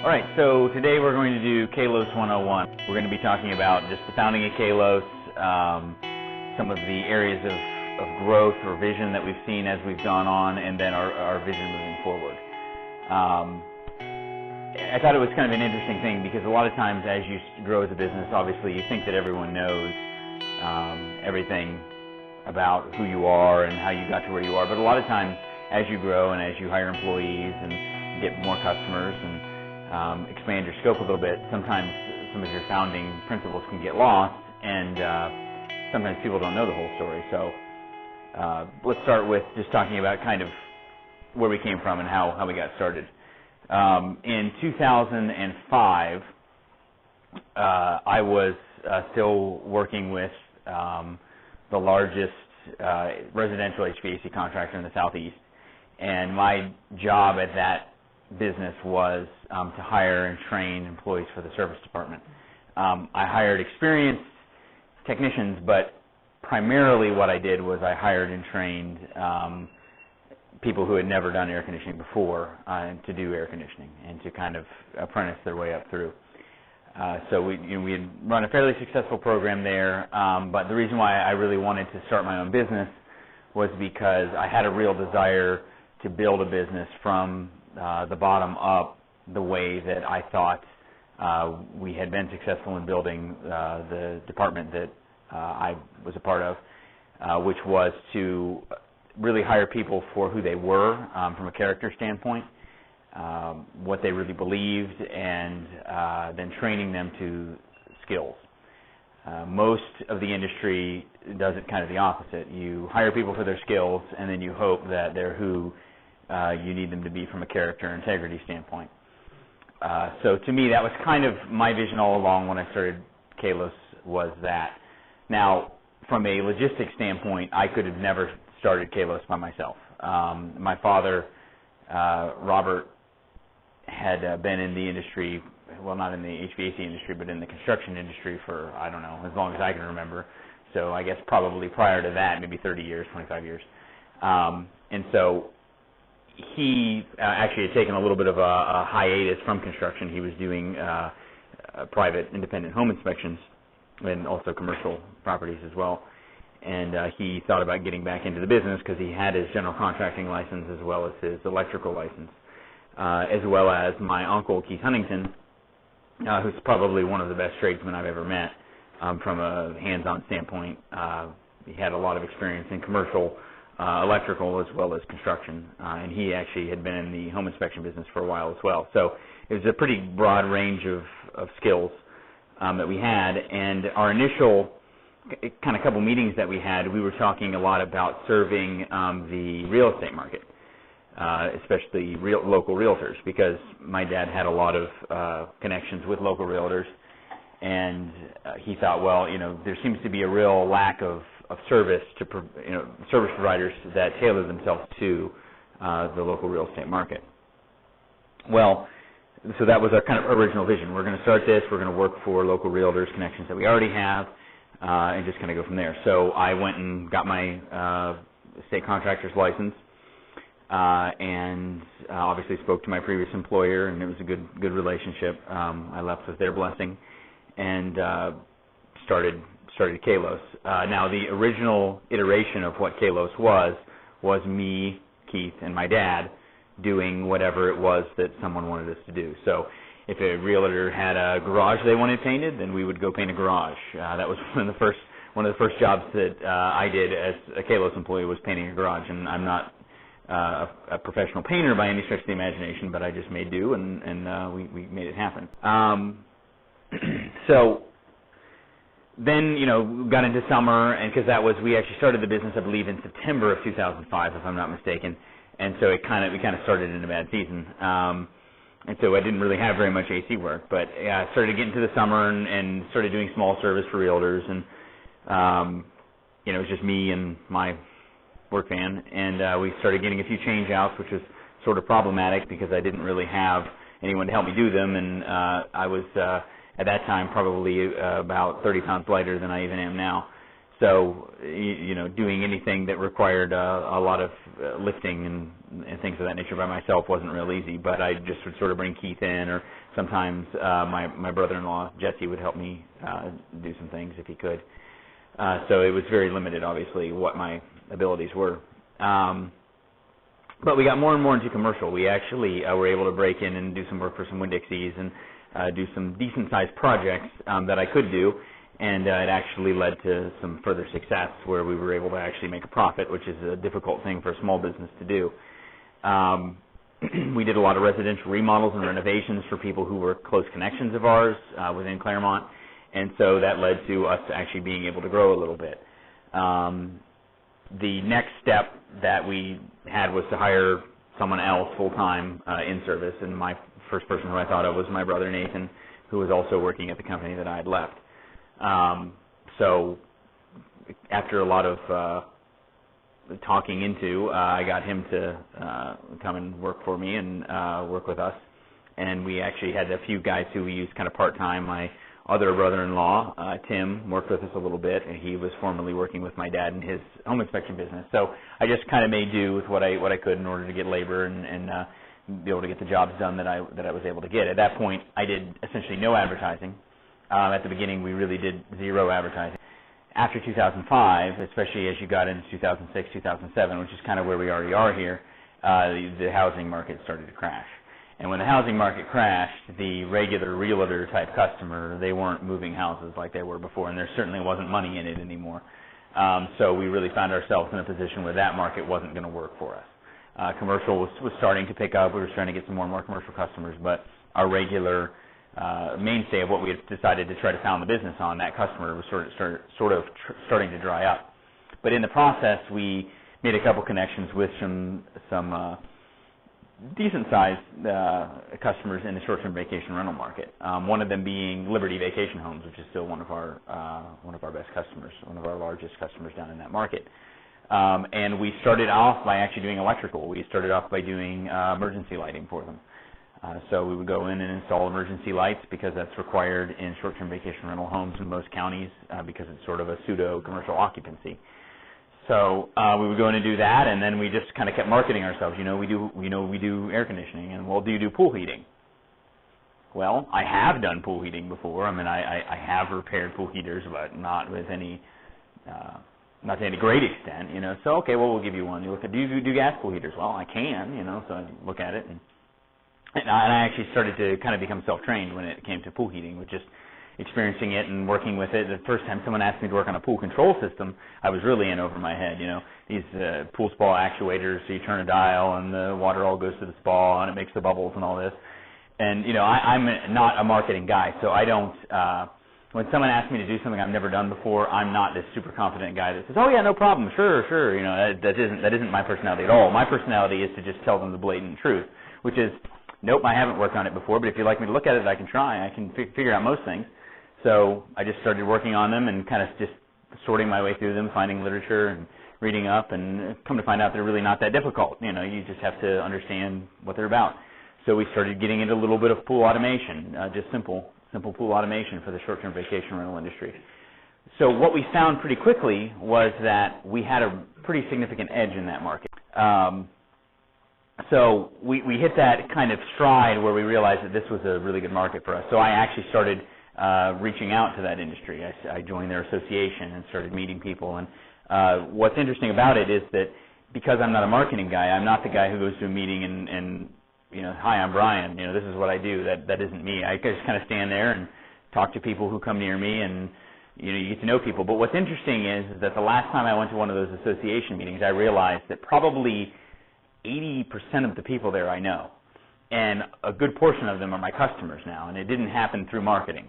All right, so today we're going to do Kalos 101. We're going to be talking about just the founding of Kalos, some of the areas of growth or vision that we've seen as we've gone on, and then our vision moving forward. I thought it was kind of an interesting thing because a lot of times as you grow as a business, obviously you think that everyone knows everything about who you are and how you got to where you are, but a lot of times as you grow and as you hire employees and get more customers and expand your scope a little bit, sometimes some of your founding principles can get lost, and sometimes people don't know the whole story. So let's start with just talking about kind of where we came from and how we got started. In 2005, I was still working with the largest residential HVAC contractor in the Southeast, and my job at that business was to hire and train employees for the service department. I hired experienced technicians, but primarily what I did was I hired and trained people who had never done air conditioning before to do air conditioning and to kind of apprentice their way up through. So we had run a fairly successful program there, but the reason why I really wanted to start my own business was because I had a real desire to build a business from the bottom up, the way that I thought we had been successful in building the department that I was a part of, which was to really hire people for who they were from a character standpoint, what they really believed, and then training them to skills. Most of the industry does it kind of the opposite. You hire people for their skills, and then you hope that they're who you need them to be from a character and integrity standpoint. So to me, that was kind of my vision all along when I started Kalos, was that. Now, from a logistics standpoint, I could have never started Kalos by myself. My father, Robert, had been in the industry, well, not in the HVAC industry, but in the construction industry for, I don't know, as long as I can remember. So I guess probably prior to that, maybe 30 years, 25 years. And so he actually had taken a little bit of a hiatus from construction. He was doing private independent home inspections and also commercial properties as well. And he thought about getting back into the business because he had his general contracting license as well as his electrical license, as well as my uncle, Keith Huntington, who's probably one of the best tradesmen I've ever met from a hands-on standpoint. He had a lot of experience in commercial electrical as well as construction, and he actually had been in the home inspection business for a while as well. So it was a pretty broad range of skills that we had, and our initial kind of couple meetings that we had, we were talking a lot about serving the real estate market, especially local realtors, because my dad had a lot of connections with local realtors, and he thought, well, there seems to be a real lack of service to service providers that tailor themselves to the local real estate market. Well, so that was our kind of original vision. We're going to start this. We're going to work for local realtors, connections that we already have, and just kind of go from there. So I went and got my state contractor's license, and obviously spoke to my previous employer, and it was a good relationship. I left with their blessing, and started Kalos. Now, the original iteration of what Kalos was me, Keith, and my dad doing whatever it was that someone wanted us to do. So if a realtor had a garage they wanted painted, then we would go paint a garage. That was one of the first jobs that I did as a Kalos employee, was painting a garage. And I'm not a professional painter by any stretch of the imagination, but I just made do, and we made it happen. So then, got into summer, and because we actually started the business, I believe, in September of 2005, if I'm not mistaken, and so we kind of started in a bad season, and so I didn't really have very much AC work, but I started getting to the summer and started doing small service for realtors, and it was just me and my work van, and we started getting a few change outs, which was sort of problematic because I didn't really have anyone to help me do them, and I was at that time probably about 30 pounds lighter than I even am now. So, doing anything that required a lot of lifting and things of that nature by myself wasn't real easy. But I just would sort of bring Keith in, or sometimes my brother-in-law, Jesse, would help me do some things if he could. So it was very limited, obviously, what my abilities were. But we got more and more into commercial. We actually were able to break in and do some work for some Winn-Dixies and do some decent-sized projects that I could do. And it actually led to some further success where we were able to actually make a profit, which is a difficult thing for a small business to do. We did a lot of residential remodels and renovations for people who were close connections of ours within Clermont, and so that led to us actually being able to grow a little bit. The next step that we had was to hire someone else full-time in service, and my first person who I thought of was my brother Nathan, who was also working at the company that I had left. So after a lot of talking into, I got him to come and work for me and work with us. And we actually had a few guys who we used kind of part-time. My other brother-in-law, Tim, worked with us a little bit, and he was formerly working with my dad in his home inspection business. So I just kind of made do with what I could in order to get labor and be able to get the jobs done that I was able to get. At that point, I did essentially no advertising. At the beginning, we really did zero advertising. After 2005, especially as you got into 2006, 2007, which is kind of where we already are here, the housing market started to crash. And when the housing market crashed, the regular realtor-type customer, they weren't moving houses like they were before, and there certainly wasn't money in it anymore. So we really found ourselves in a position where that market wasn't going to work for us. Commercial was starting to pick up. We were starting to get some more and more commercial customers, but our regular mainstay of what we had decided to try to found the business on, that customer was sort of starting to dry up. But in the process, we made a couple connections with some decent-sized customers in the short-term vacation rental market. One of them being Liberty Vacation Homes, which is still one of our best customers, one of our largest customers down in that market. And we started off by actually doing electrical. We started off by doing emergency lighting for them. So we would go in and install emergency lights because that's required in short-term vacation rental homes in most counties because it's sort of a pseudo-commercial occupancy. So we would go in and do that, and then we just kind of kept marketing ourselves. We do air conditioning, and well, do you do pool heating? Well, I have done pool heating before. I mean, I have repaired pool heaters, but not with any, not to any great extent. So okay, well, we'll give you one. You look at, do you do gas pool heaters? Well, I can. So I look at it and I actually started to kind of become self-trained when it came to pool heating, with just experiencing it and working with it. The first time someone asked me to work on a pool control system, I was really in over my head. These pool spa actuators, so you turn a dial and the water all goes to the spa and it makes the bubbles and all this. And, I'm not a marketing guy, so I don't, when someone asks me to do something I've never done before, I'm not this super confident guy that says, oh yeah, no problem, sure. That isn't my personality at all. My personality is to just tell them the blatant truth, which is, nope, I haven't worked on it before, but if you'd like me to look at it, I can try. I can figure out most things. So I just started working on them and kind of just sorting my way through them, finding literature and reading up, and come to find out they're really not that difficult. You just have to understand what they're about. So we started getting into a little bit of pool automation, just simple pool automation for the short-term vacation rental industry. So what we found pretty quickly was that we had a pretty significant edge in that market. So we hit that kind of stride where we realized that this was a really good market for us. So I actually started reaching out to that industry. I joined their association and started meeting people. And what's interesting about it is that because I'm not a marketing guy, I'm not the guy who goes to a meeting and hi, I'm Brian. This is what I do. That isn't me. I just kind of stand there and talk to people who come near me, and you get to know people. But what's interesting is that the last time I went to one of those association meetings, I realized that probably 80% of the people there I know, and a good portion of them are my customers now, and it didn't happen through marketing.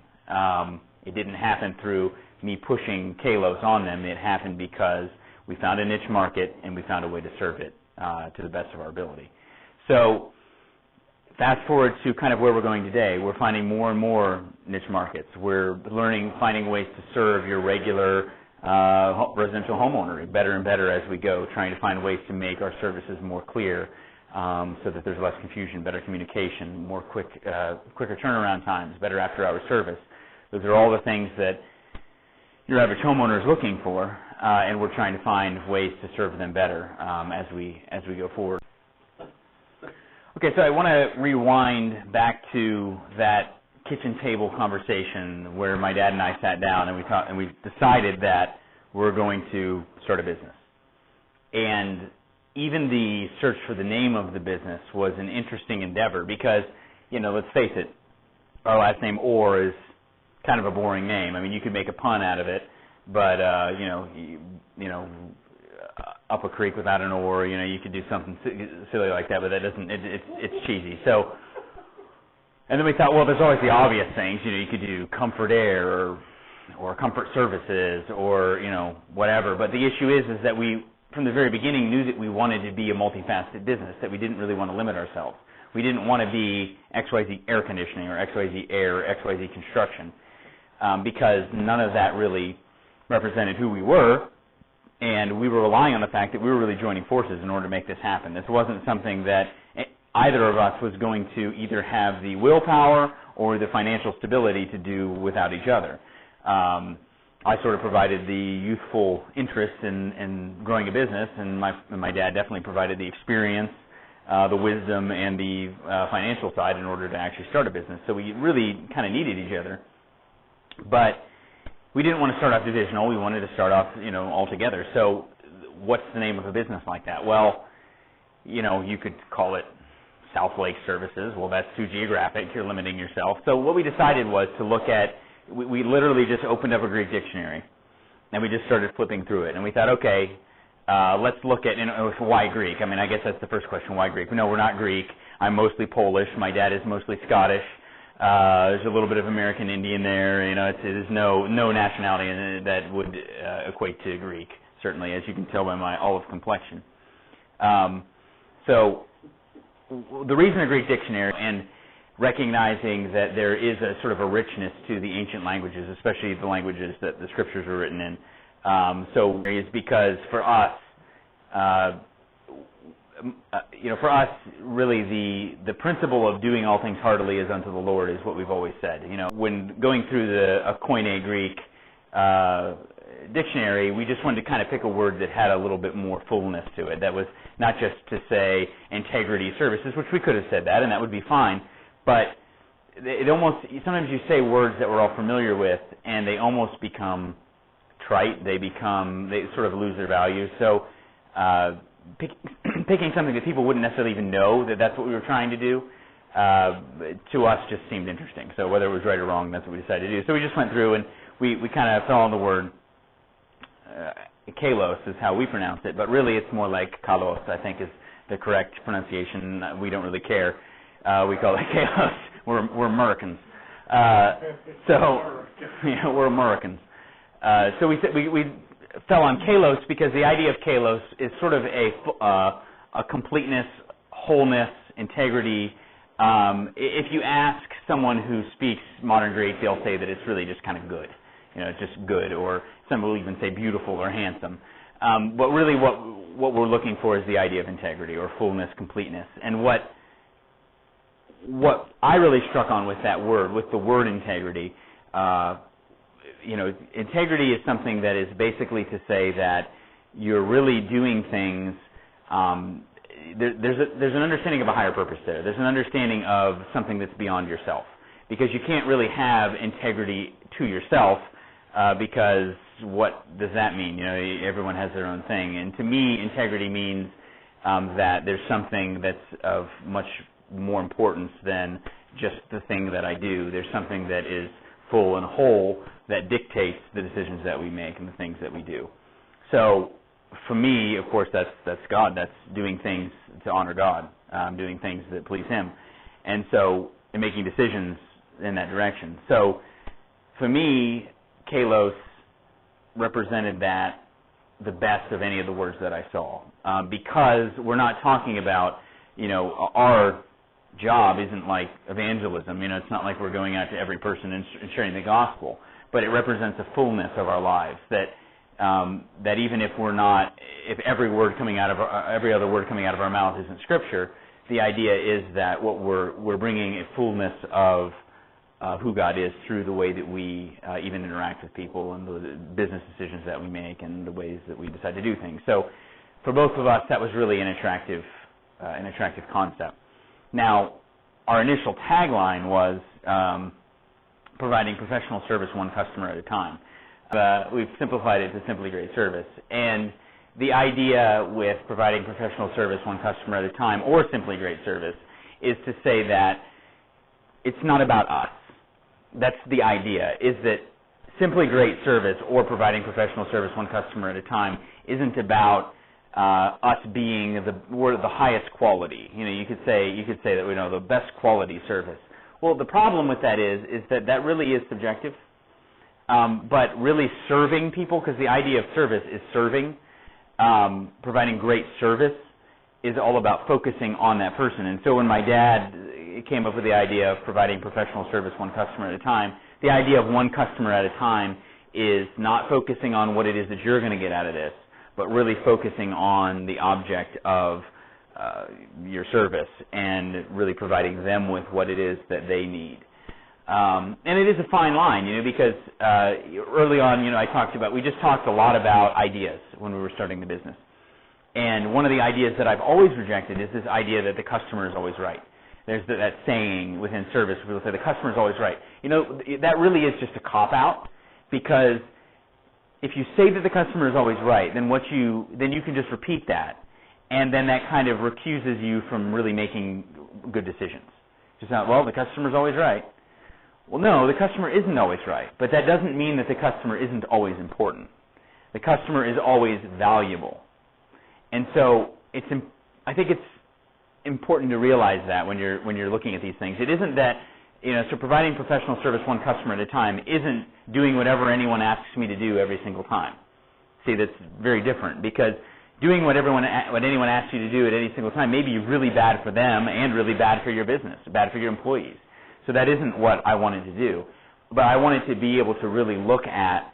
It didn't happen through me pushing Kalos on them. It happened because we found a niche market and we found a way to serve it to the best of our ability. So fast forward to kind of where we're going today. We're finding more and more niche markets. We're finding ways to serve your regular residential homeowner better and better as we go, trying to find ways to make our services more clear so that there's less confusion, better communication, quicker turnaround times, better after-hour service. Those are all the things that, your average homeowner is looking for, and we're trying to find ways to serve them better as we go forward. Okay, so I want to rewind back to that kitchen table conversation where my dad and I sat down and we decided that we're going to start a business. And even the search for the name of the business was an interesting endeavor because, let's face it, our last name Orr is kind of a boring name. I mean, you could make a pun out of it, but up a creek without an oar, you could do something silly like that, but that doesn't. It's cheesy. So, and then we thought, well, there's always the obvious things. You could do Comfort Air or Comfort Services or whatever. But the issue is that we, from the very beginning, knew that we wanted to be a multifaceted business. That we didn't really want to limit ourselves. We didn't want to be XYZ Air Conditioning or XYZ Air or XYZ Construction because none of that really represented who we were. And we were relying on the fact that we were really joining forces in order to make this happen. This wasn't something that either of us was going to either have the willpower or the financial stability to do without each other. I sort of provided the youthful interest in growing a business, and my dad definitely provided the experience, the wisdom, and the financial side in order to actually start a business. So we really kind of needed each other. But we didn't want to start off divisional. We wanted to start off, all together. So what's the name of a business like that? Well, you could call it South Lake Services. Well, that's too geographic. You're limiting yourself. So what we decided was to look at, we literally just opened up a Greek dictionary, and we just started flipping through it. And we thought, okay, let's look at, why Greek? I mean, I guess that's the first question, why Greek? No, we're not Greek. I'm mostly Polish. My dad is mostly Scottish. There's a little bit of American Indian there. There's no nationality that would equate to Greek, certainly, as you can tell by my olive complexion. So the reason a Greek dictionary, and recognizing that there is a sort of a richness to the ancient languages, especially the languages that the scriptures were written in, is because for us, for us, really the principle of doing all things heartily as unto the Lord is what we've always said. When going through a Koine Greek dictionary, we just wanted to kind of pick a word that had a little bit more fullness to it. That was not just to say integrity services, which we could have said that, and that would be fine. But sometimes you say words that we're all familiar with, and they almost become trite. They sort of lose their value. So picking something that people wouldn't necessarily even know that that's what we were trying to do, to us just seemed interesting. So whether it was right or wrong, that's what we decided to do. So we just went through and we kind of fell on the word Kalos is how we pronounce it, but really it's more like Kalos, I think, is the correct pronunciation. We don't really care. We call it Kalos. We're Americans. We're Americans. So we fell on Kalos because the idea of Kalos is sort of a completeness, wholeness, integrity. If you ask someone who speaks modern Greek, they'll say that it's really just kind of good. It's just good, or some will even say beautiful or handsome. But really what we're looking for is the idea of integrity or fullness, completeness. And what I really struck on with that word, with the word integrity, integrity is something that is basically to say that you're really doing things. There's an understanding of a higher purpose there. There's an understanding of something that's beyond yourself, because you can't really have integrity to yourself, because what does that mean? Everyone has their own thing. And to me, integrity means that there's something that's of much more importance than just the thing that I do. There's something that is full and whole that dictates the decisions that we make and the things that we do. So for me, of course, that's God. That's doing things to honor God, doing things that please Him, and making decisions in that direction. So for me, Kalos represented that the best of any of the words that I saw, because we're not talking about, our job isn't like evangelism. It's not like we're going out to every person and sharing the gospel, but it represents a fullness of our lives that even if every other word coming out of our mouth isn't Scripture, the idea is that what we're bringing a fullness of who God is through the way that we even interact with people and the business decisions that we make and the ways that we decide to do things. So for both of us, that was really an attractive concept. Now, our initial tagline was providing professional service one customer at a time. We've simplified it to simply great service. And the idea with providing professional service one customer at a time or simply great service is to say that it's not about us. That's the idea, is that simply great service or providing professional service one customer at a time isn't about us being we're the highest quality. You could say that we know the best quality service. Well, the problem with that is that really is subjective. But really serving people, because the idea of service is serving, providing great service is all about focusing on that person. And so when my dad came up with the idea of providing professional service one customer at a time, the idea of one customer at a time is not focusing on what it is that you're going to get out of this, but really focusing on the object of your service and really providing them with what it is that they need. And it is a fine line, because early on, we just talked a lot about ideas when we were starting the business. And one of the ideas that I've always rejected is this idea that the customer is always right. There's that saying within service, people say the customer is always right. That really is just a cop-out, because if you say that the customer is always right, then you can just repeat that, and then that kind of recuses you from really making good decisions. Just not, well, the customer is always right. Well, no, the customer isn't always right, but that doesn't mean that the customer isn't always important. The customer is always valuable. And so I think it's important to realize that when you're looking at these things. It isn't that, so providing professional service one customer at a time isn't doing whatever anyone asks me to do every single time. See, that's very different, because doing what anyone asks you to do at any single time may be really bad for them and really bad for your business, bad for your employees. So that isn't what I wanted to do. But I wanted to be able to really look at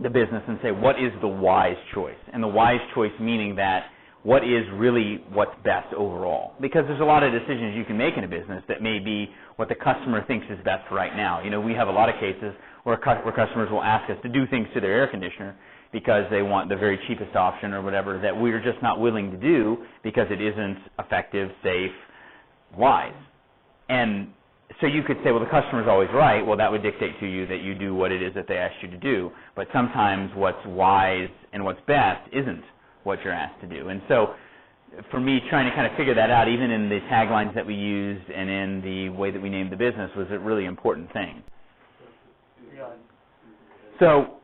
the business and say, what is the wise choice? And the wise choice meaning that what is really what's best overall. Because there's a lot of decisions you can make in a business that may be what the customer thinks is best right now. We have a lot of cases where customers will ask us to do things to their air conditioner because they want the very cheapest option or whatever that we're just not willing to do because it isn't effective, safe, wise. And so you could say, well, the customer's always right. Well, that would dictate to you that you do what it is that they asked you to do. But sometimes what's wise and what's best isn't what you're asked to do. And so for me, trying to kind of figure that out, even in the taglines that we used and in the way that we named the business, was a really important thing. So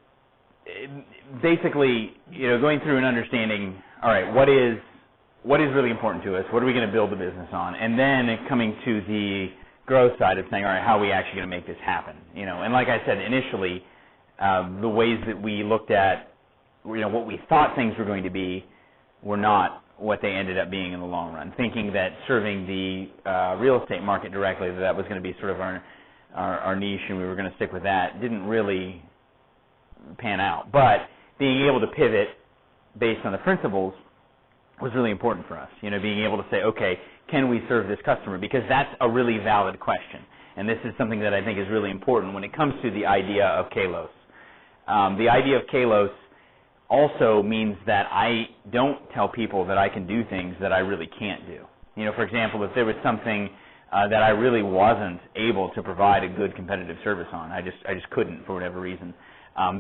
basically, going through and understanding, all right, what is really important to us? What are we going to build the business on? And then coming to the growth side of saying, all right, how are we actually going to make this happen? And like I said initially, the ways that we looked at, what we thought things were going to be were not what they ended up being in the long run. Thinking that serving the real estate market directly, that was going to be sort of our niche and we were going to stick with that, didn't really pan out. But being able to pivot based on the principles was really important for us. Being able to say, okay, can we serve this customer? Because that's a really valid question. And this is something that I think is really important when it comes to the idea of Kalos. The idea of Kalos also means that I don't tell people that I can do things that I really can't do. For example, if there was something that I really wasn't able to provide a good competitive service on, I just couldn't for whatever reason,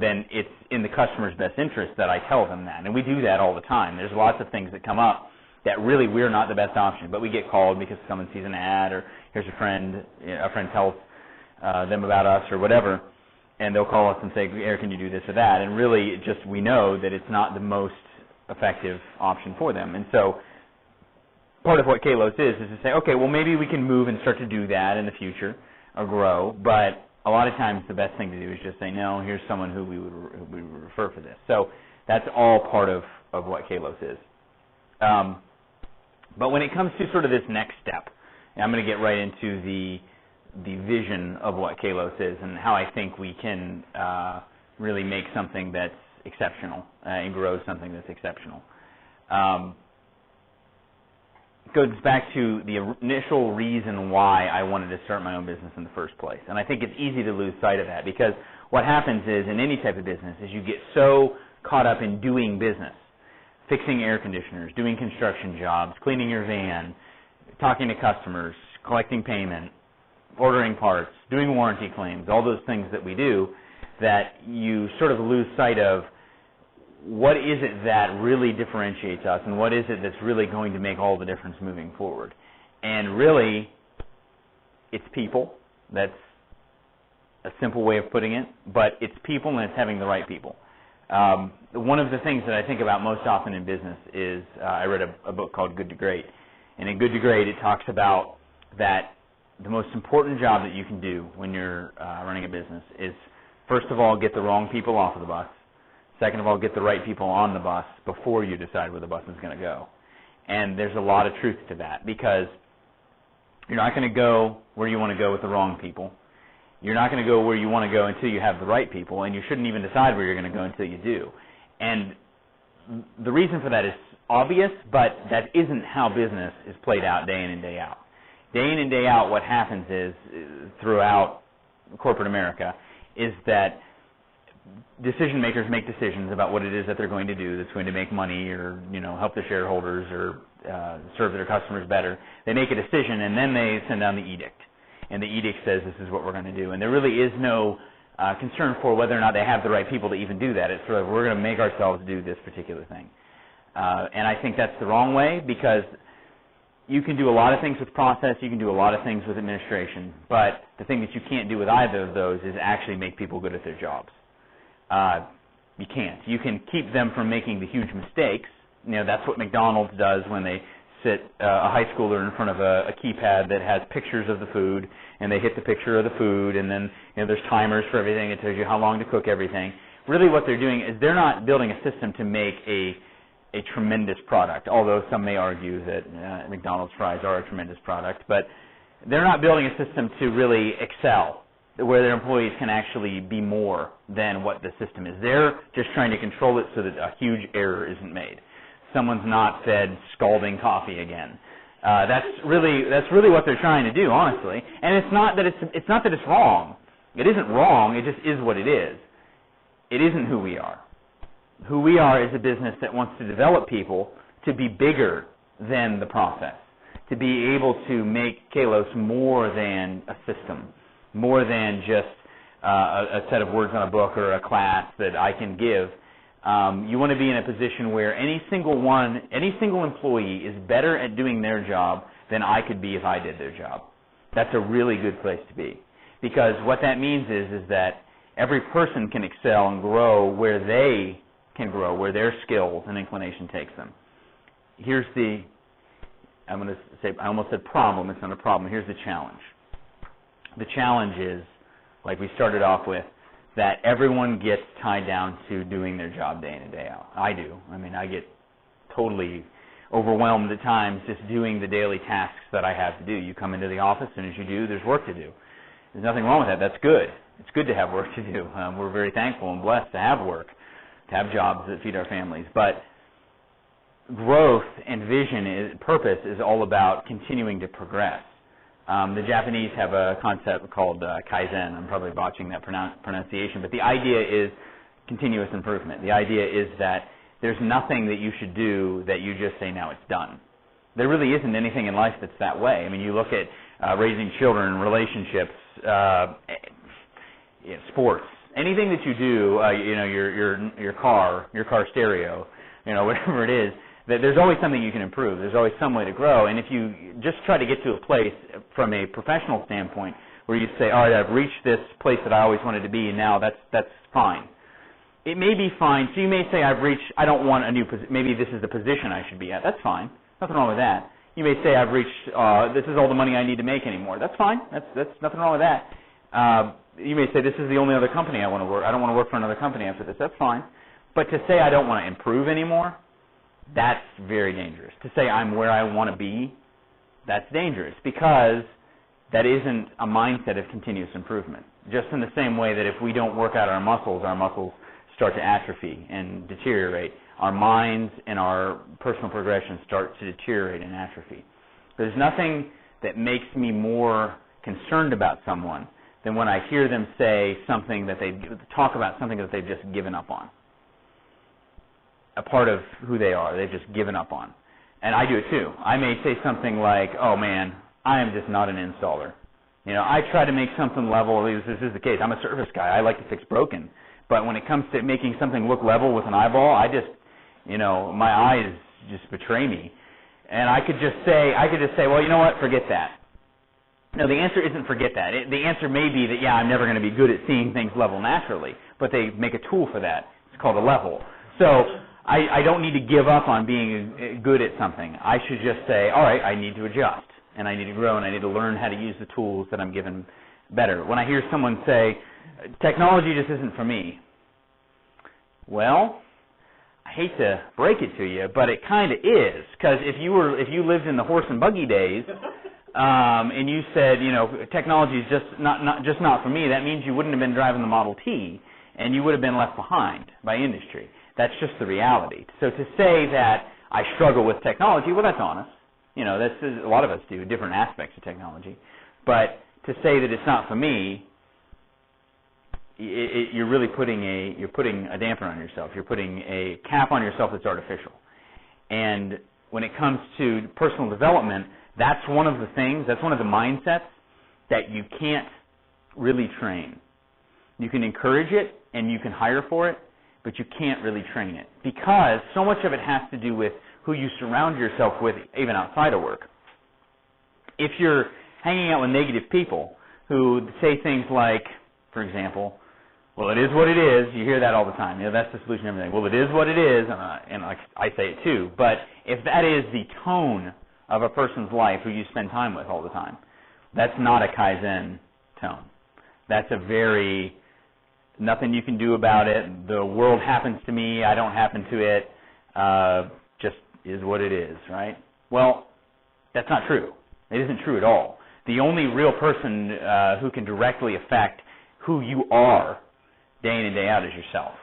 then it's in the customer's best interest that I tell them that. And we do that all the time. There's lots of things that come up that really we're not the best option, but we get called because someone sees an ad or here's a friend tells them about us or whatever, and they'll call us and say, Eric, can you do this or that? And really, we know that it's not the most effective option for them. And so part of what Kalos is to say, okay, well, maybe we can move and start to do that in the future or grow, but a lot of times the best thing to do is just say, no, here's someone who we would refer for this. So that's all part of what Kalos is. But when it comes to sort of this next step, I'm going to get right into the vision of what Kalos is and how I think we can really make something that's exceptional and grow something that's exceptional. goes back to the initial reason why I wanted to start my own business in the first place. And I think it's easy to lose sight of that, because what happens is, in any type of business, is you get so caught up in doing business, fixing air conditioners, doing construction jobs, cleaning your van, talking to customers, collecting payment, ordering parts, doing warranty claims, all those things that we do, that you sort of lose sight of what is it that really differentiates us, and what is it that's really going to make all the difference moving forward. And really, it's people. That's a simple way of putting it, but it's people, and it's having the right people. One of the things that I think about most often in business is, I read a book called Good to Great, and in Good to Great it talks about that the most important job that you can do when you're running a business is, first of all, get the wrong people off of the bus. Second of all, get the right people on the bus before you decide where the bus is going to go. And there's a lot of truth to that, because you're not going to go where you want to go with the wrong people. You're not going to go where you want to go until you have the right people, and you shouldn't even decide where you're going to go until you do. And the reason for that is obvious, but that isn't how business is played out day in and day out. Day in and day out, what happens is, throughout corporate America, is that decision makers make decisions about what it is that they're going to do that's going to make money, or help their shareholders, or serve their customers better. They make a decision, and then they send down the edict, and the edict says this is what we're going to do. And there really is no concern for whether or not they have the right people to even do that. It's sort of, we're going to make ourselves do this particular thing. And I think that's the wrong way, because you can do a lot of things with process, you can do a lot of things with administration, but the thing that you can't do with either of those is actually make people good at their jobs. You can't. You can keep them from making the huge mistakes. That's what McDonald's does when they sit a high schooler in front of a keypad that has pictures of the food, and they hit the picture of the food, and then there's timers for everything. It tells you how long to cook everything. Really what they're doing is they're not building a system to make a tremendous product, although some may argue that McDonald's fries are a tremendous product, but they're not building a system to really excel, where their employees can actually be more than what the system is. They're just trying to control it so that a huge error isn't made. Someone's not fed scalding coffee again. That's really what they're trying to do, honestly. And it's not that it's wrong. It isn't wrong. It just is what it is. It isn't who we are. Who we are is a business that wants to develop people to be bigger than the process, to be able to make Kalos more than a system, more than just a set of words on a book or a class that I can give. You want to be in a position where any single employee is better at doing their job than I could be if I did their job. That's a really good place to be, because what that means is that every person can excel and grow where they can grow, where their skills and inclination takes them. Here's I almost said problem. It's not a problem. Here's the challenge. The challenge is, like we started off with, that everyone gets tied down to doing their job day in and day out. I do. I get totally overwhelmed at times just doing the daily tasks that I have to do. You come into the office, and as you do, there's work to do. There's nothing wrong with that. That's good. It's good to have work to do. We're very thankful and blessed to have work, to have jobs that feed our families. But growth and vision, purpose, is all about continuing to progress. The Japanese have a concept called Kaizen. I'm probably botching that pronunciation, but the idea is continuous improvement. The idea is that there's nothing that you should do that you just say, now it's done. There really isn't anything in life that's that way. You look at raising children, relationships, sports, anything that you do, your car stereo, whatever it is, that there's always something you can improve. There's always some way to grow. And if you just try to get to a place from a professional standpoint where you say, all right, I've reached this place that I always wanted to be, and now that's fine. It may be fine. So you may say, I don't want a new position. Maybe this is the position I should be at. That's fine. Nothing wrong with that. You may say, I've reached, this is all the money I need to make anymore. That's fine. That's nothing wrong with that. You may say, this is the only other company I want to work. I don't want to work for another company after this. That's fine. But to say I don't want to improve anymore, that's very dangerous. To say I'm where I want to be, that's dangerous, because that isn't a mindset of continuous improvement. Just in the same way that if we don't work out our muscles start to atrophy and deteriorate. Our minds and our personal progression start to deteriorate and atrophy. There's nothing that makes me more concerned about someone than when I hear them say something that talk about something that they've just given up on. A part of who they are, they've just given up on. And I do it too. I may say something like, oh man, I am just not an installer. I try to make something level, at least this is the case. I'm a service guy. I like to fix broken. But when it comes to making something look level with an eyeball, my eyes just betray me. And I could just say, well, you know what, forget that. No, the answer isn't forget that. The answer may be that, I'm never going to be good at seeing things level naturally, but they make a tool for that. It's called a level. So I don't need to give up on being good at something. I should just say, all right, I need to adjust, and I need to grow, and I need to learn how to use the tools that I'm given better. When I hear someone say, technology just isn't for me, well, I hate to break it to you, but it kind of is, because if you lived in the horse and buggy days, and you said, technology is just not for me, that means you wouldn't have been driving the Model T, and you would have been left behind by industry. That's just the reality. So to say that I struggle with technology, well, that's honest. A lot of us do, different aspects of technology. But to say that it's not for me, you're really putting a damper on yourself. You're putting a cap on yourself that's artificial. And when it comes to personal development, that's one of the mindsets that you can't really train. You can encourage it and you can hire for it, but you can't really train it because so much of it has to do with who you surround yourself with even outside of work. If you're hanging out with negative people who say things like, for example, well, it is what it is. You hear that all the time. That's the solution to everything. Well, it is what it is, and I say it too. But if that is the tone of a person's life who you spend time with all the time, that's not a Kaizen tone. That's a very nothing you can do about it. The world happens to me. I don't happen to it. Just is what it is, right? Well, that's not true. It isn't true at all. The only real person who can directly affect who you are day in and day out is yourself.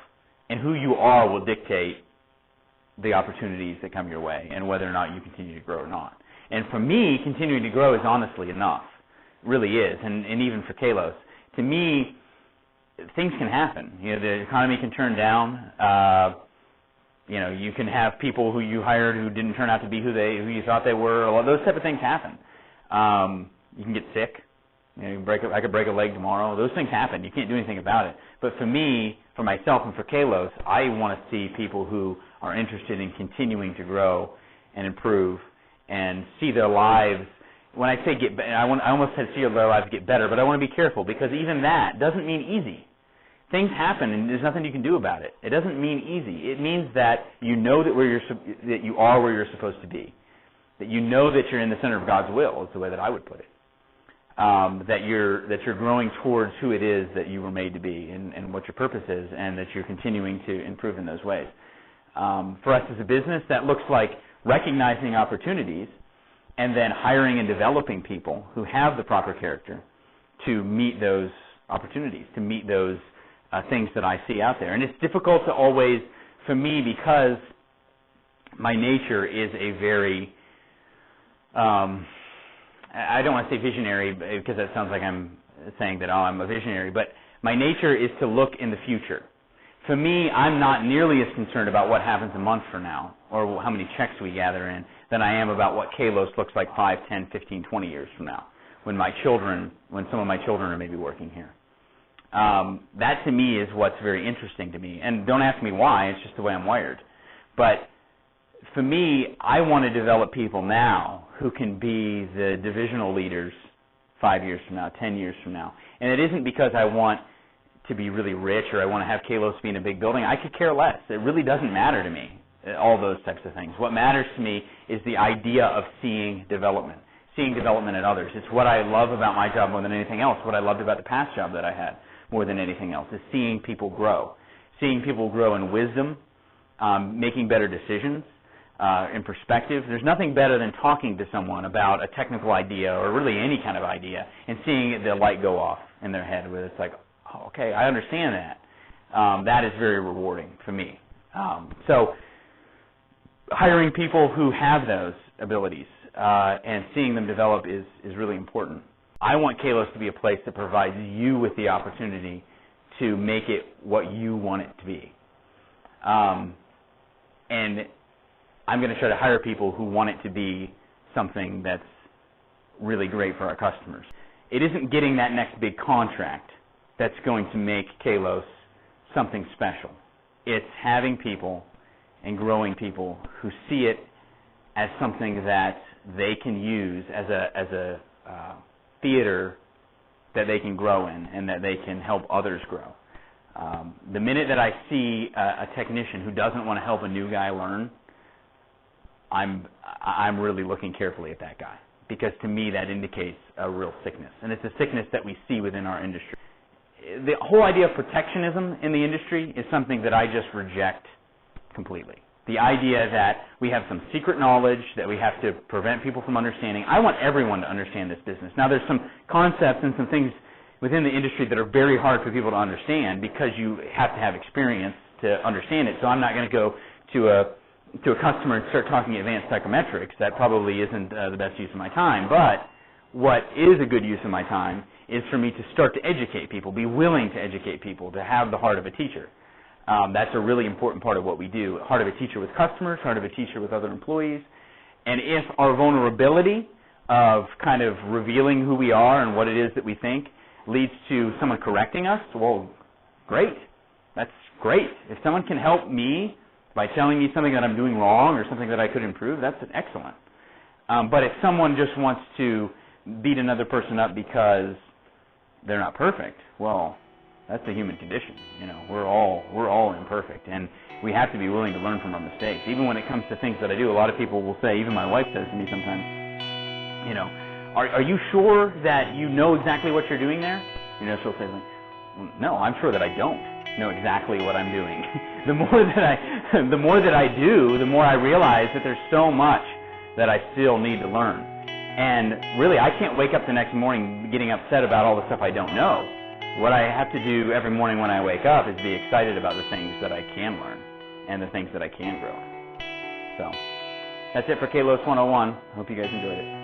And who you are will dictate the opportunities that come your way and whether or not you continue to grow or not. And for me, continuing to grow is honestly enough. It really is. And even for Kalos. To me, things can happen. The economy can turn down. You can have people who you hired who didn't turn out to be who you thought they were. All those type of things happen. You can get sick. I could break a leg tomorrow. Those things happen. You can't do anything about it. But for me, for myself, and for Kalos, I want to see people who are interested in continuing to grow and improve and see their lives. When I say get better, I almost said see their lives get better, but I want to be careful because even that doesn't mean easy. Things happen and there's nothing you can do about it. It doesn't mean easy. It means that you know that you are where you're supposed to be. That you know that you're in the center of God's will is the way that I would put it. That you're growing towards who it is that you were made to be and what your purpose is, and that you're continuing to improve in those ways. For us as a business, that looks like recognizing opportunities and then hiring and developing people who have the proper character to meet those opportunities, to meet those things that I see out there. And it's difficult to always, for me, because my nature is a very I don't want to say visionary because that sounds like I'm saying that, I'm a visionary, but my nature is to look in the future. For me, I'm not nearly as concerned about what happens a month from now or how many checks we gather in than I am about what Kalos looks like 5, 10, 15, 20 years from now when some of my children are maybe working here. That to me is what's very interesting to me. And don't ask me why, it's just the way I'm wired. But for me, I want to develop people now who can be the divisional leaders 5 years from now, 10 years from now. And it isn't because I want to be really rich or I want to have Kalos be in a big building. I could care less. It really doesn't matter to me, all those types of things. What matters to me is the idea of seeing development in others. It's what I love about my job more than anything else. What I loved about the past job that I had more than anything else is seeing people grow. Seeing people grow in wisdom, making better decisions, in perspective. There's nothing better than talking to someone about a technical idea or really any kind of idea and seeing the light go off in their head where it's like, oh, okay, I understand that. That is very rewarding for me. So hiring people who have those abilities, and seeing them develop is really important. I want Kalos to be a place that provides you with the opportunity to make it what you want it to be. And I'm going to try to hire people who want it to be something that's really great for our customers. It isn't getting that next big contract that's going to make Kalos something special. It's having people and growing people who see it as something that they can use as a theater that they can grow in and that they can help others grow. The minute that I see a technician who doesn't want to help a new guy learn, I'm really looking carefully at that guy, because to me that indicates a real sickness, and it's a sickness that we see within our industry. The whole idea of protectionism in the industry is something that I just reject completely. The idea that we have some secret knowledge that we have to prevent people from understanding. I want everyone to understand this business. Now, there's some concepts and some things within the industry that are very hard for people to understand because you have to have experience to understand it. So I'm not going to go to a customer and start talking advanced psychometrics. That probably isn't the best use of my time. But what is a good use of my time is for me to start to educate people, be willing to educate people, to have the heart of a teacher. That's a really important part of what we do. Heart of a teacher with customers, heart of a teacher with other employees. And if our vulnerability of kind of revealing who we are and what it is that we think leads to someone correcting us, well, great. That's great. If someone can help me by telling me something that I'm doing wrong or something that I could improve, that's excellent. But if someone just wants to beat another person up because they're not perfect, well, that's the human condition. You know, we're all imperfect, and we have to be willing to learn from our mistakes. Even when it comes to things that I do, a lot of people will say, even my wife says to me sometimes, you know, are you sure that you know exactly what you're doing there? You know, she'll say, no, I'm sure that I don't know exactly what I'm doing. the more that I do, the more I realize that there's so much that I still need to learn. And really, I can't wake up the next morning getting upset about all the stuff I don't know. What I have to do every morning when I wake up is be excited about the things that I can learn and the things that I can grow. So that's it for Kalos 101. Hope you guys enjoyed it.